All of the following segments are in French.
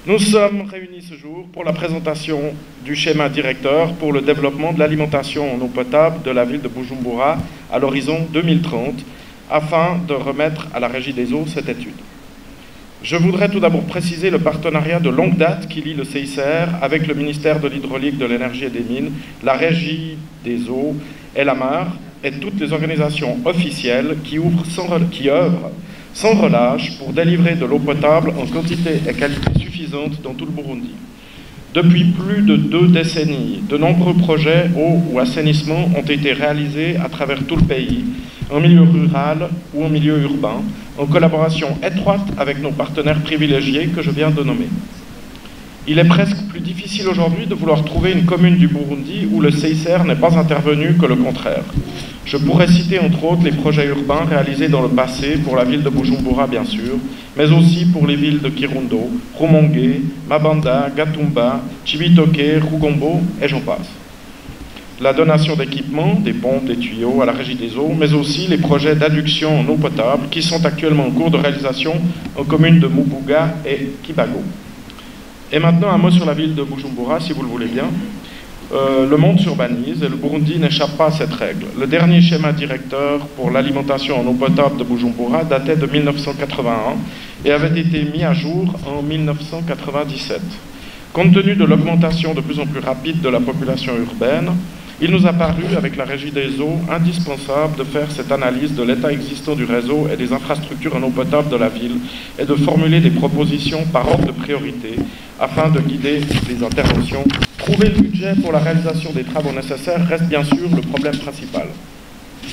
Nous sommes réunis ce jour pour la présentation du schéma directeur pour le développement de l'alimentation en eau potable de la ville de Bujumbura à l'horizon 2030, afin de remettre à la Régie des eaux cette étude. Je voudrais tout d'abord préciser le partenariat de longue date qui lie le CICR avec le ministère de l'Hydraulique, de l'Énergie et des Mines, la Régie des eaux et la MAR et toutes les organisations officielles qui œuvrent sans relâche pour délivrer de l'eau potable en quantité et qualité suffisante dans tout le Burundi. Depuis plus de 2 décennies, de nombreux projets eau ou assainissement ont été réalisés à travers tout le pays, en milieu rural ou en milieu urbain, en collaboration étroite avec nos partenaires privilégiés que je viens de nommer. Il est presque plus difficile aujourd'hui de vouloir trouver une commune du Burundi où le CICR n'est pas intervenu que le contraire. Je pourrais citer entre autres les projets urbains réalisés dans le passé pour la ville de Bujumbura bien sûr, mais aussi pour les villes de Kirundo, Rumonge, Mabanda, Gatumba, Cibitoke, Rugombo et j'en passe. La donation d'équipements, des pompes, des tuyaux à la Régie des eaux, mais aussi les projets d'adduction en eau potable qui sont actuellement en cours de réalisation aux communes de Mubuga et Kibago. Et maintenant un mot sur la ville de Bujumbura, si vous le voulez bien. Le monde s'urbanise et le Burundi n'échappe pas à cette règle. Le dernier schéma directeur pour l'alimentation en eau potable de Bujumbura datait de 1981 et avait été mis à jour en 1997. Compte tenu de l'augmentation de plus en plus rapide de la population urbaine, il nous a paru, avec la Régie des eaux, indispensable de faire cette analyse de l'état existant du réseau et des infrastructures en eau potable de la ville et de formuler des propositions par ordre de priorité afin de guider les interventions. Trouver le budget pour la réalisation des travaux nécessaires reste bien sûr le problème principal.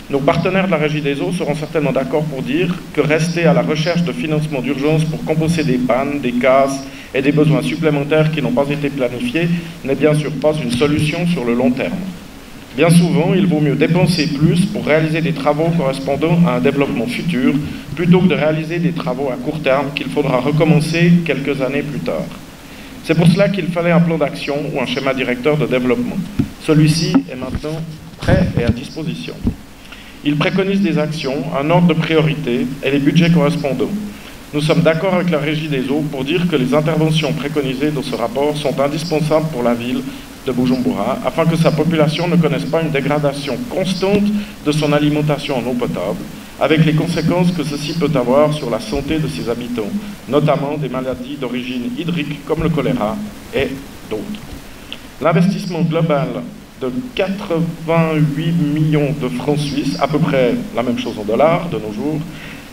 Nos partenaires de la Régie des eaux seront certainement d'accord pour dire que rester à la recherche de financement d'urgence pour compenser des pannes, des casses et des besoins supplémentaires qui n'ont pas été planifiés n'est bien sûr pas une solution sur le long terme. Bien souvent, il vaut mieux dépenser plus pour réaliser des travaux correspondant à un développement futur, plutôt que de réaliser des travaux à court terme qu'il faudra recommencer quelques années plus tard. C'est pour cela qu'il fallait un plan d'action ou un schéma directeur de développement. Celui-ci est maintenant prêt et à disposition. Il préconise des actions, un ordre de priorité et les budgets correspondants. Nous sommes d'accord avec la Régie des eaux pour dire que les interventions préconisées dans ce rapport sont indispensables pour la ville de Bujumbura, afin que sa population ne connaisse pas une dégradation constante de son alimentation en eau potable, avec les conséquences que ceci peut avoir sur la santé de ses habitants, notamment des maladies d'origine hydrique comme le choléra et d'autres. L'investissement global de 88 millions de francs suisses, à peu près la même chose en dollars de nos jours,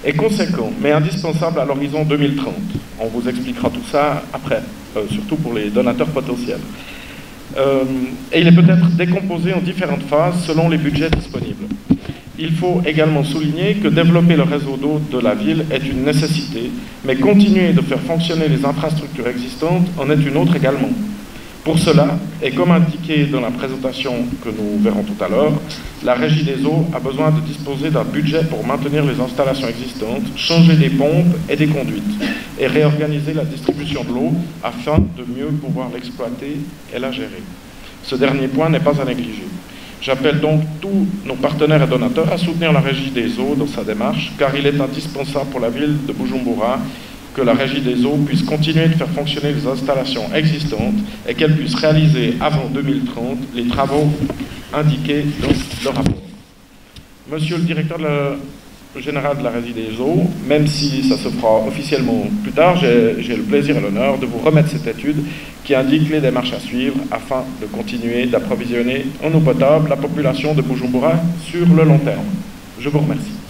est conséquent, mais indispensable à l'horizon 2030. On vous expliquera tout ça après, surtout pour les donateurs potentiels. Et il est peut-être décomposé en différentes phases selon les budgets disponibles. Il faut également souligner que développer le réseau d'eau de la ville est une nécessité, mais continuer de faire fonctionner les infrastructures existantes en est une autre également. Pour cela, et comme indiqué dans la présentation que nous verrons tout à l'heure, la Régie des eaux a besoin de disposer d'un budget pour maintenir les installations existantes, changer des pompes et des conduites, et réorganiser la distribution de l'eau afin de mieux pouvoir l'exploiter et la gérer. Ce dernier point n'est pas à négliger. J'appelle donc tous nos partenaires et donateurs à soutenir la Régie des eaux dans sa démarche, car il est indispensable pour la ville de Bujumbura que la Régie des eaux puisse continuer de faire fonctionner les installations existantes et qu'elle puisse réaliser avant 2030 les travaux indiqués dans le rapport. Monsieur le directeur général de la Régie des eaux, même si ça se fera officiellement plus tard, j'ai le plaisir et l'honneur de vous remettre cette étude qui indique les démarches à suivre afin de continuer d'approvisionner en eau potable la population de Bujumbura sur le long terme. Je vous remercie.